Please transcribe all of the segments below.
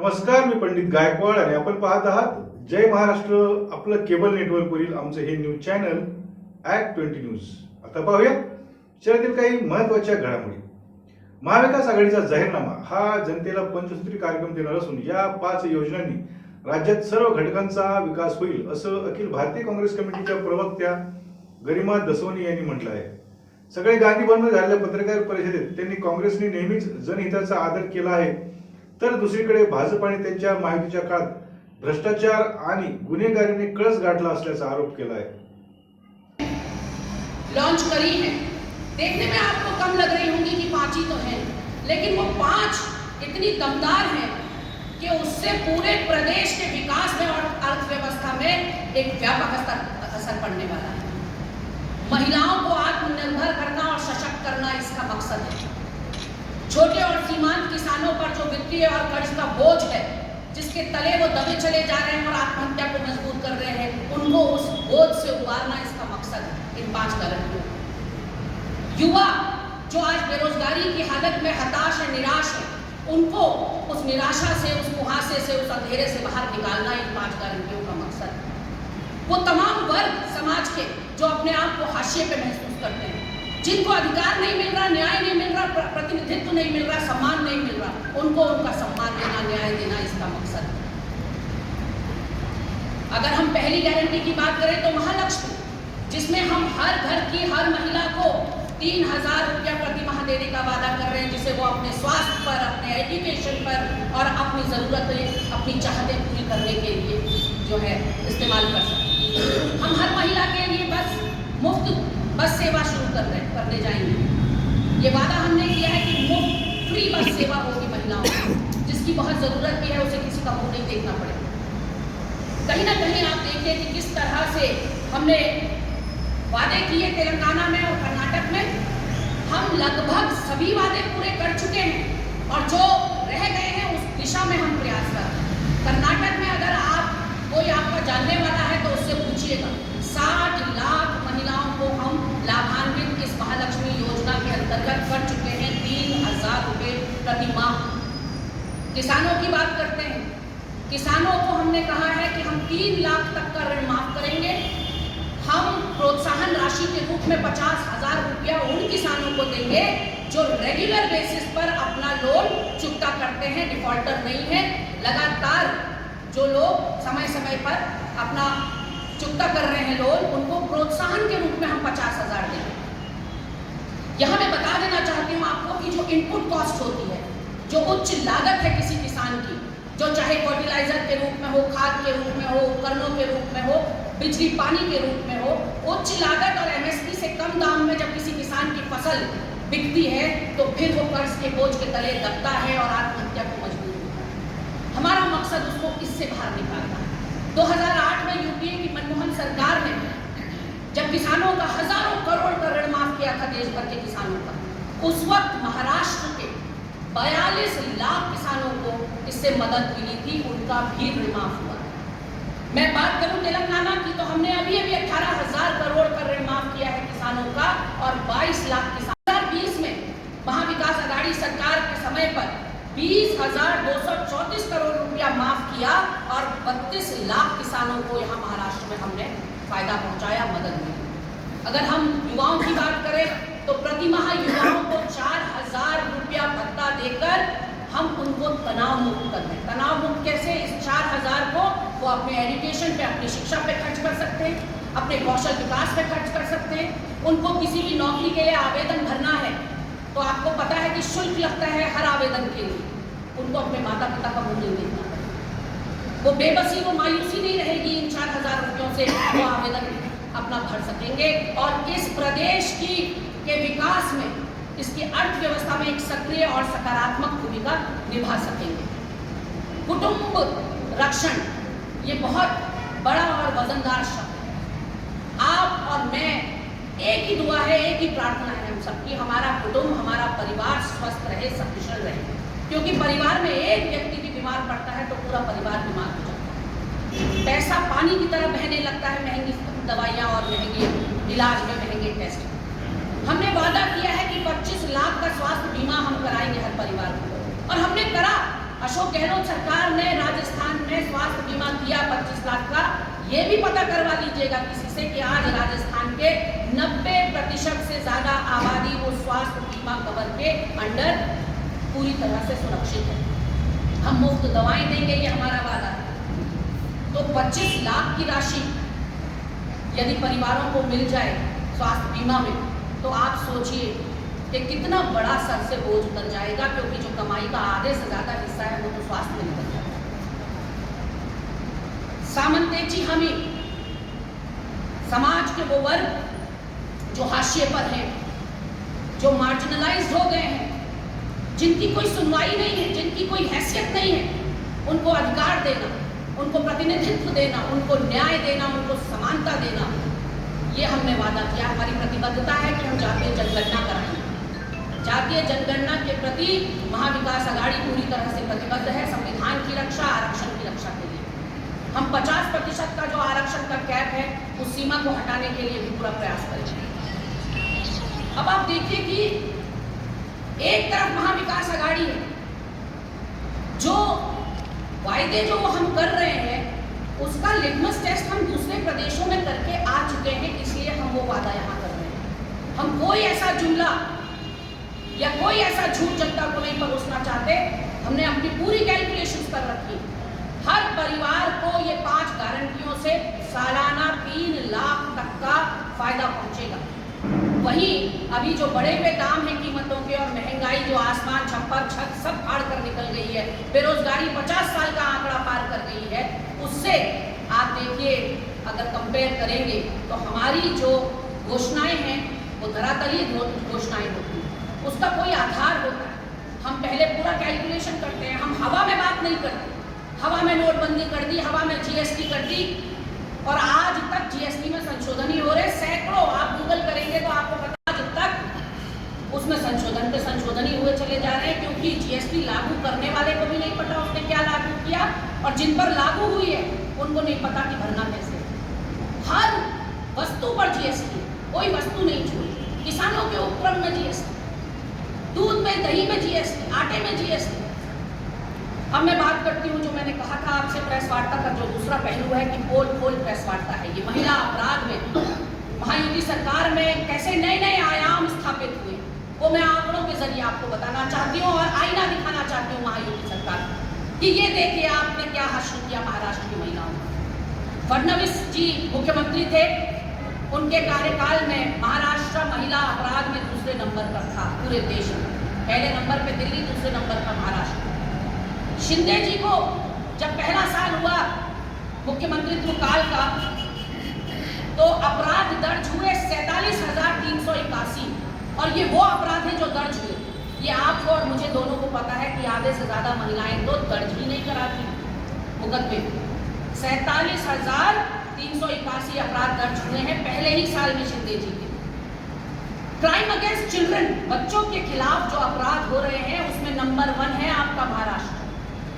नमस्कार, मी पंडित गायकवाड आणि आपण पाहत आहात जय महाराष्ट्र, आपलं केबल नेटवर्कवरील आमचे हे न्यूज चॅनल ॲक्ट 20 न्यूज. आता पाहूया शहरातील काही महत्त्वाच्या घडामोडी. महाविकास आघाडीचा जाहीरनामा हा जनतेला पंचसूत्री कार्यक्रम देणार असून या 5 योजनांनी राज्यात सर्व घटकांचा विकास होईल असं अखिल भारतीय काँग्रेस कमिटीच्या प्रवक्त्या गरिमा दसवनी यांनी म्हटलं आहे. सकाळी गांधी भवनात झालेल्या पत्रकार परिषदेत त्यांनी काँग्रेसने नेहमीच जनहिताचा आदर केला आहे, तर दुसरीकडे भाजप आणि त्यांच्या महायुतीच्या काळात भ्रष्टाचार आणि गुन्हेगारीने कळस गाठला असल्याचा आरोप केला आहे. लॉन्च करी है, देखने में आपको कम लग रही होंगी कि 5 ही तो हैं, लेकिन वो 5 इतनी दमदार हैं कि उससे पूरे प्रदेश के विकास में और अर्थव्यवस्था में एक व्यापक असर पड़ने वाला है. महिलाओं को आत्मनिर्भर करना और सशक्त करना इसका मकसद है. छोटे और सीमांत किसानों पर जो वित्तीय और कर्ज का बोझ है, जिसके तले वो दबे चले जा रहे हैं और आत्महत्या को मजबूर कर रहे हैं, उनको उस बोझ से उबारना इसका मकसद है इन 5 गारंटियों. युवा जो आज बेरोजगारी की हालत में हताश है, निराश है, उनको उस निराशा से, उस कुहासे से, उस अंधेरे से बाहर निकालना इन 5 गारंटियों का मकसद है. वो तमाम वर्ग समाज के जो अपने आप को हाशिए पे महसूस करते हैं, जिनको अधिकार नहीं मिल रहा, न्याय नहीं मिल रहा, प्रतिनिधित्व नहीं मिल रहा, सम्मान नहीं मिल रहा, उनको उनका सम्मान देना, न्याय देना इसका मकसद है. अगर हम पहली गारंटी की बात करें तो महालक्ष्मी, जिसमें हम हर घर की हर महिला को 3000 रुपया प्रति माह देने का वादा कर रहे हैं, जिसे वो अपने स्वास्थ्य पर, अपने एजुकेशन पर और अपनी जरूरतें, अपनी चाहतें पूरी करने के लिए जो है इस्तेमाल कर सकते हैं. हम हर महिला के लिए मुफ्त बस सेवा शुरू करने जाएंगे. ये वादा हमने किया है कि मुफ्त फ्री बस सेवा होगी महिलाओं को, जिसकी बहुत ज़रूरत भी है, उसे किसी का मुंह नहीं देखना पड़ेगा. कहीं ना कहीं आप देखिए कि किस तरह से हमने वादे किए तेलंगाना में और कर्नाटक में. हम लगभग सभी वादे पूरे कर चुके हैं और जो रह गए हैं उस दिशा में हम प्रयास कर रहे हैं. कर्नाटक में अगर कोई आपका जानने वाला है तो उससे पूछिएगा. 60 लाख महिलाओं को हम लाभान्वित इस महालक्ष्मी योजना के अंतर्गत कर चुके हैं. 3000 रुपये प्रति माह. किसानों की बात करते हैं. किसानों को हमने कहा है कि हम 3 लाख तक का ऋण माफ करेंगे. हम प्रोत्साहन राशि के रूप में 50,000 रुपया उन किसानों को देंगे जो रेगुलर बेसिस पर अपना लोन चुकता करते हैं, डिफॉल्टर नहीं है. लगातार जो लोग समय समय पर अपना चुकता कर रहे हैं लोन, उनको प्रोत्साहन के रूप में हम 50,000 देंगे. यहाँ मैं बता देना चाहती हूँ आपको कि जो इनपुट कॉस्ट होती है, जो उच्च लागत है किसी किसान की, जो चाहे फर्टिलाइजर के रूप में हो, खाद के रूप में हो, उपकरणों के रूप में हो, बिजली पानी के रूप में हो, उच्च लागत और एमएसपी से कम दाम में जब किसी किसान की फसल बिकती है तो फिर वो कर्ज के बोझ के तले दबता है और आत्महत्या को मजबूर होता है. हमारा मकसद उसको इससे बाहर निकालना है. 2008 में यूपीए की मनमोहन सरकार ने जब किसानों का हजारों करोड़ का ऋण माफ किया था देश भर के किसानों का, उस वक्त महाराष्ट्र के 42 लाख किसानों को इससे मदद मिली थी. उनका भी ऋण माफ हुआ. मैं बात करूं तेलंगाना की तो हमने अभी 18,000 करोड़ का ऋण माफ किया है किसानों का और 22 लाख किसान. 2020 में महाविकास आघाड़ी सरकार के समय पर 20,234 करोड़ रुपया माफ किया और 32 लाख किसानों को यहाँ महाराष्ट्र में हमने फायदा पहुंचाया, मदद मिली. अगर हम युवाओं की बात करें तो प्रति माह युवाओं को 4,000 रुपया भत्ता देकर हम उनको तनाव मुक्त कर रहे हैं. तनाव मुक्त कैसे? इस 4,000 को वो अपने एजुकेशन पे, अपनी शिक्षा पे खर्च कर सकते हैं, अपने कौशल विकास पे खर्च कर सकते हैं. उनको किसी भी नौकरी के लिए आवेदन भरना है तो आपको पता है कि शुल्क लगता है हर आवेदन के लिए. उनको अपने माता पिता का मुंह नहीं देखना पड़ेगा. वो बेबसी, वो मायूसी नहीं रहेगी. इन 4,000 रुपयों से वो आवेदन अपना भर सकेंगे और इस प्रदेश के विकास में, इसकी अर्थव्यवस्था में एक सक्रिय और सकारात्मक भूमिका निभा सकेंगे. कुटुंब रक्षण ये बहुत बड़ा और वजनदार शब्द है. आप और मैं, एक ही दुआ है, एक ही प्रार्थना है हम सबकी, हमारा कुटुंब, हमारा परिवार स्वस्थ रहे, सकुशल रहे. क्योंकि परिवार में एक व्यक्ति भी बीमार पड़ता है तो पूरा परिवार बीमार हो जाता है. पैसा पानी की तरह बहने लगता है. महंगी दवाइयाँ और महंगे इलाज में महंगे टेस्ट. हमने वादा किया है कि 25 लाख का स्वास्थ्य बीमा हम कराएंगे हर परिवार को और हमने करा. अशोक गहलोत सरकार ने राजस्थान में स्वास्थ्य बीमा किया 25 लाख का। ये भी पता करवा लीजिएगा किसी से कि आज राजस्थान के 90% से ज्यादा आबादी वो स्वास्थ्य बीमा कवर के अंडर पूरी तरह से सुरक्षित है। हम मुफ्त दवाएं देंगे, ये हमारा वादा है। तो 25 लाख की राशि यदि परिवारों को मिल जाए स्वास्थ्य बीमा में, तो आप सोचिए कि कितना बड़ा सर से बोझ उतर जाएगा, क्योंकि जो कमाई का आधे से ज्यादा हिस्सा है वो तो स्वास्थ्य में निकल जाएगा। सामंतेची हमें समाज के वो वर्ग जो हाशिए पर हैं, जो मार्जिनलाइज्ड हो गए हैं, जिनकी कोई सुनवाई नहीं है, जिनकी कोई हैसियत नहीं है, उनको अधिकार देना, उनको प्रतिनिधित्व देना, उनको न्याय देना, उनको समानता देना, ये हमने वादा किया। हमारी प्रतिबद्धता है कि हम जातीय जनगणना कराएंगे। जातीय जनगणना के प्रति महाविकास आघाड़ी पूरी तरह से प्रतिबद्ध है। संविधान की रक्षा, आरक्षण की रक्षा के लिए हम 50% का जो आरक्षण का कैप है उस सीमा को हटाने के लिए भी पूरा प्रयास करेंगे। अब आप देखिए कि एक तरफ महाविकास आघाड़ी है, जो वायदे जो हम कर रहे हैं उसका लिटमस टेस्ट हम दूसरे प्रदेशों में करके आ चुके हैं, इसलिए हम वो वादा यहाँ कर रहे हैं। हम कोई ऐसा जुमला या कोई ऐसा झूठ जनता को नहीं परोसना चाहते। हमने अपनी पूरी कैलकुलेशंस कर रखी। हर परिवार को ये 5 गारंटियों से सालाना 3 लाख तक का फायदा पहुंचेगा। वहीं अभी जो बढ़े हुए दाम हैं कीमतों के और महंगाई जो आसमान छप्पर छत सब फाड़ कर निकल गई है, बेरोजगारी 50 साल का आंकड़ा पार कर गई है, उससे आप देखिए अगर कंपेयर करेंगे तो हमारी जो घोषणाएं हैं वो धरातलीय घोषणाएं होती हैं, उसका कोई आधार होता है। हम पहले पूरा कैलकुलेशन करते हैं, हम हवा में बात नहीं करते। हवा में नोटबंदी कर दी, हवा में जीएसटी कर दी, और आज तक जीएसटी में संशोधन ही हो रहे सैकड़ों। आप गूगल करेंगे तो आपको पता आज तक उसमें संशोधन पे संशोधन ही हुए चले जा रहे हैं, क्योंकि जीएसटी लागू करने वाले को भी नहीं पता उसने क्या लागू किया, और जिन पर लागू हुई है उनको नहीं पता कि भरना कैसे। हर वस्तु पर जीएसटी, कोई वस्तु नहीं छोड़ी। किसानों के उपक्रम में जीएसटी, दूध में दही में जीएसटी, आटे में जीएसटी। अब मैं बात करती हूँ जो मैंने कहा था आपसे, प्रेस वार्ता का जो दूसरा पहलू है कि पोल खोल प्रेस वार्ता है। ये महिला अपराध में महायुति सरकार में कैसे नए नए आयाम स्थापित हुए, वो मैं आंकड़ों के जरिए आपको बताना चाहती हूँ और आईना दिखाना चाहती हूँ महायुति सरकार कि ये देखिए आपने क्या हासिल किया महाराष्ट्र की महिलाओं को। फडणवीस जी मुख्यमंत्री थे, उनके कार्यकाल में महाराष्ट्र महिला अपराध में दूसरे नंबर पर था पूरे देश में। पहले नंबर पे दिल्ली, दूसरे नंबर पर महाराष्ट्र। शिंदे जी को जब पहला साल हुआ मुख्यमंत्रित्व काल का, तो अपराध दर्ज हुए 47,381, और ये वो अपराध है जो दर्ज हुए। ये आपको और मुझे दोनों को पता है कि आधे से ज्यादा महिलाएं तो दर्ज ही नहीं कराती मुकदमे। 47,381 अपराध दर्ज हुए हैं पहले ही साल में शिंदे जी के। क्राइम अगेंस्ट चिल्ड्रन, बच्चों के खिलाफ जो अपराध हो रहे हैं उसमें नंबर 1 है आपका महाराष्ट्र।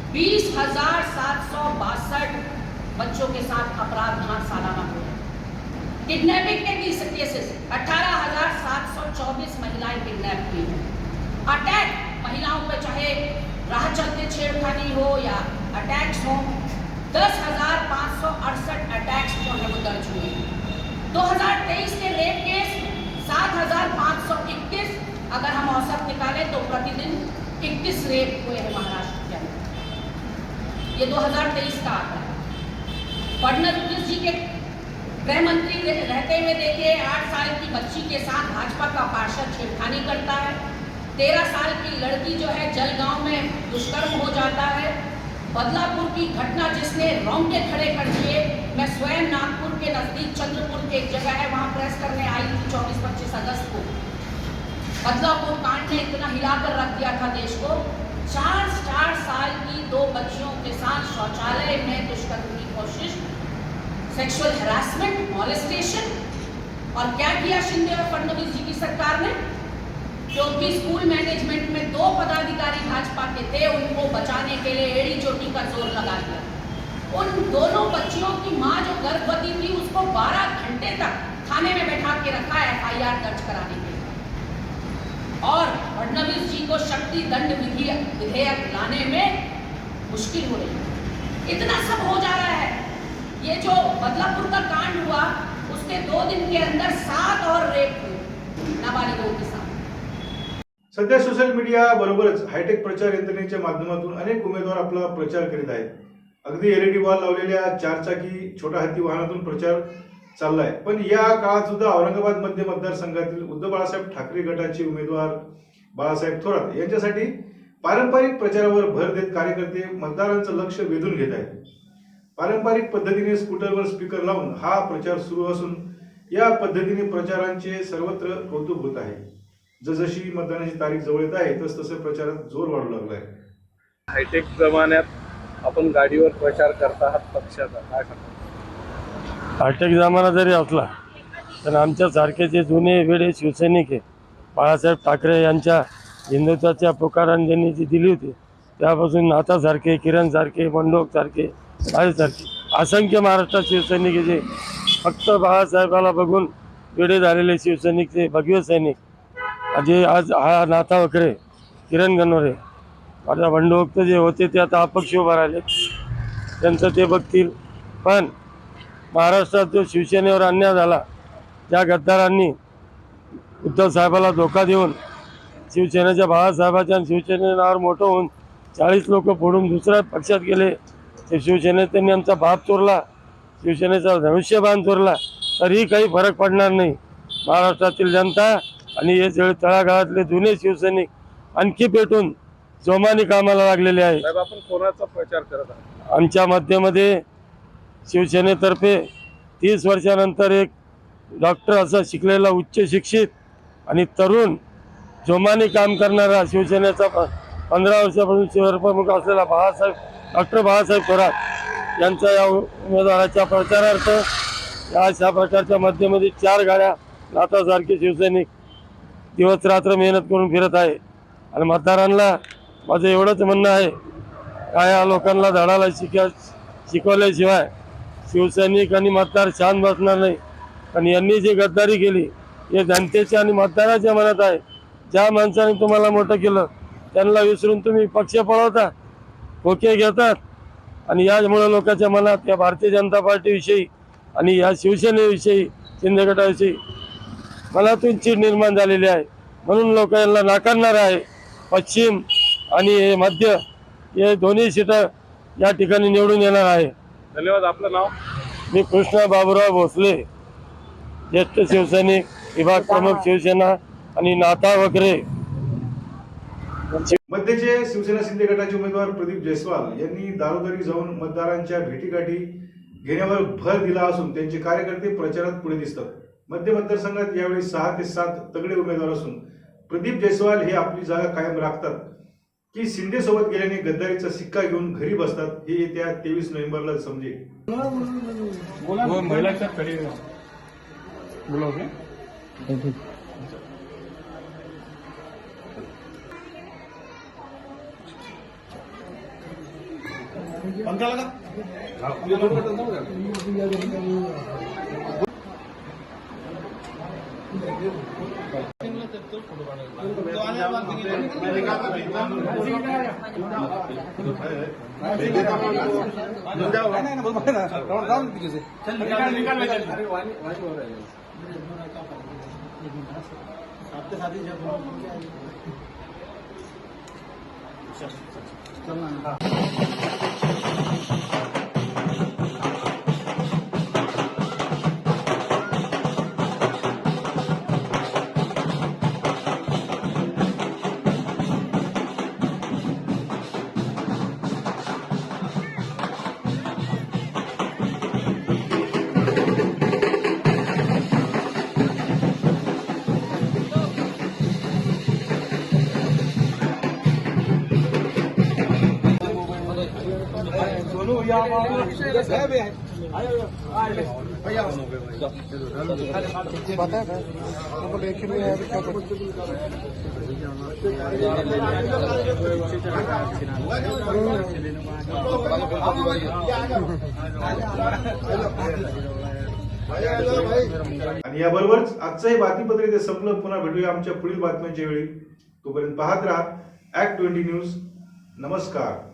20,762 बच्चों के साथ अपराध यहाँ सालाना हो रहे हैं। किडनैपिंग के केसेस 18,724 महिलाएं किडनैप हुई हैं। अटैक महिलाओं पर, चाहे राह चलते छेड़खानी हो या अटैक्स हो, 10,568 अटैक्स जो है वो दर्ज हुए हैं। 2023 के रेप केस 7,521, अगर हम औसत निकालें तो प्रतिदिन 21 रेप हुए हैं महाराष्ट्र के अंदर। ये 2023 का आंकड़ा है। फडणवीस जी के गृह मंत्री रहते हुए देखिए 8 साल की बच्ची के साथ भाजपा का पार्षद छेड़खानी करता है। 13 साल की लड़की जो है जलगांव में दुष्कर्म हो जाता है। बदलापुर की घटना जिसने रोंगटे खड़े कर दिए, मैं स्वयं नागपुर के नजदीक चंद्रपुर की एक जगह है वहां प्रेस करने आई थी 24-25 अगस्त को। बदलापुर कांड ने इतना हिलाकर रख दिया था देश को। 4 साल की 2 बच्चियों के साथ शौचालय में दुष्कर्म की कोशिश, सेक्सुअल हैरासमेंट, मॉलेस्टेशन। और क्या किया शिंदे और फडणवीस जी की सरकार ने? क्योंकि स्कूल मैनेजमेंट में 2 पदाधिकारी भाजपा के थे, उनको बचाने के लिए एड़ी चोटी का जोर लगा दिया। उन दोनों बच्चियों की माँ जो गर्भवती थी उसको 12 घंटे तक थाने में बैठा के रखा FIR दर्ज कराने के लिए। और फडणवीस जी को शक्ति दंड विधेयक लाने में मुश्किल हो रही है। इतना सब हो जा रहा है। ये जो बदलापुर का कांड हुआ उसके 2 दिन के अंदर 7 और रेप हुए नाबालिगों के साथ। सध्या सोशल मीडिया बरोबरच हायटेक प्रचार यंत्रणेच्या माध्यमातून अनेक उमेदवार आपला प्रचार करीत आहेत. अगदी LED बॉल लावलेल्या 4 चाकी छोटा हत्ती वाहनातून प्रचार चाललाय. पण या काळात सुद्धा औरंगाबाद मध्य मतदारसंघातील उद्धव बाळासाहेब ठाकरे गटाचे उमेदवार बाळासाहेब थोरात यांच्यासाठी पारंपरिक प्रचारावर भर देत कार्यकर्ते मतदारांचं लक्ष वेधून घेत आहेत. पारंपरिक पद्धतीने स्कूटरवर स्पीकर लावून हा प्रचार सुरू असून या पद्धतीने प्रचारांचे सर्वत्र कौतुक होत आहे. जसजशी मतदानाची तारीख जवळ येत आहे तसतसं प्रचारात जोर वाढू लागला आहे. हायटेक जमान्यात आपण गाडीवर प्रचार करत आहात पक्षाचा, काय सांगता? हायटेक जमाना जरी असला तर आमच्यासारखे जे जुने वेळे शिवसैनिक आहे, बाळासाहेब ठाकरे यांच्या हिंदुत्वाच्या पुकाराने ज्यांनी जी दिली होती त्यापासून नाथासारखे, किरणसारखे, मंडोकसारखे, सारखे असंख्य महाराष्ट्रात शिवसैनिक आहे जे फक्त बाळासाहेबाला बघून वेळे झालेले शिवसैनिक, ते भगवे सैनिक जे आज हा नाथा वकरे, किरण गणोरे, माझा बंडोक्त जे होते ते आता अपक्ष उभा राहिले, त्यांचं ते बघतील. पण महाराष्ट्रात जो शिवसेनेवर अन्याय झाला, ज्या गद्दारांनी उद्धव साहेबाला धोका देऊन शिवसेनेच्या बाळासाहेबाच्या आणि शिवसेनेवर मोठं होऊन 40 लोक फोडून दुसऱ्या पक्षात गेले, ते शिवसेनेत त्यांनी आमचा बाप चोरला, शिवसेनेचा धनुष्यबाण चोरला, तरीही काही फरक पडणार नाही. महाराष्ट्रातील जनता आणि हे सगळे तळागाळातले जुने शिवसैनिक आणखी पेटून जोमाने कामाला लागलेले आहे. साहेब, आपण कोणाचा प्रचार करत आहात? आमच्या मध्यमध्ये शिवसेनेतर्फे 30 वर्षानंतर एक डॉक्टर असा शिकलेला उच्च शिक्षित आणि तरुण जोमाने काम करणारा शिवसेनेचा 15 वर्षापासून शहरप्रमुख असलेला डॉक्टर बाळासाहेब थोरात यांचा या उमेदवाराच्या प्रचारार्थ या अशा प्रकारच्या मध्यमध्ये 4 गाड्या नाथासारखे शिवसैनिक दिवस रात्र मेहनत करून फिरत आहे. आणि मतदारांना माझं एवढंच म्हणणं आहे, काय या लोकांना धडाला शिकवल्याशिवाय शिवसैनिक आणि मतदार शांत बसणार नाही. पण यांनी जी गद्दारी केली हे जनतेच्या आणि मतदाराच्या मनात आहे. ज्या माणसाने तुम्हाला मोठं केलं त्यांना विसरून तुम्ही पक्ष पळवता, खोके घेतात आणि यामुळे लोकांच्या मनात या भारतीय जनता पार्टीविषयी आणि या शिवसेनेविषयी, शिंदे गटाविषयी मनातून चीड निर्माण झालेली आहे. म्हणून लोक यांना नाकारणार आहे. पश्चिम आणि मध्य हे दोन्ही सीटं या ठिकाणी निवडून येणार आहे. धन्यवाद. आपलं नाव? मी कृष्णा बाबूराव भोसले, ज्येष्ठ शिवसैनिक, विभाग प्रमुख शिवसेना आणि नाथा वकरे. मध्यचे शिवसेना शिंदे गटाचे उमेदवार प्रदीप जयस्वाल यांनी दारोदारी जाऊन मतदारांच्या भेटीगाठी घेण्यावर भर दिला असून त्यांचे कार्यकर्ते प्रचारात पुढे दिसतात. मध्य मतदारसंघात यावेळी 6 ते 7 तगडे उमेदवार असून प्रदीप जयस्वाल हे आपली जागा कायम राखतात की शिंदे सोबत गेल्याने गद्दारीचा सिक्का घेऊन घरी बसतात, हे येत्या 23 नोव्हेंबरला समजेल. आणि याबरोबरच आजचं हे बातमीपत्र इथे संपलं. पुन्हा भेटूया आमच्या पुढील बातम्यांच्या वेळी. तोपर्यंत पाहत राहा ॲक्ट 20 न्यूज. नमस्कार.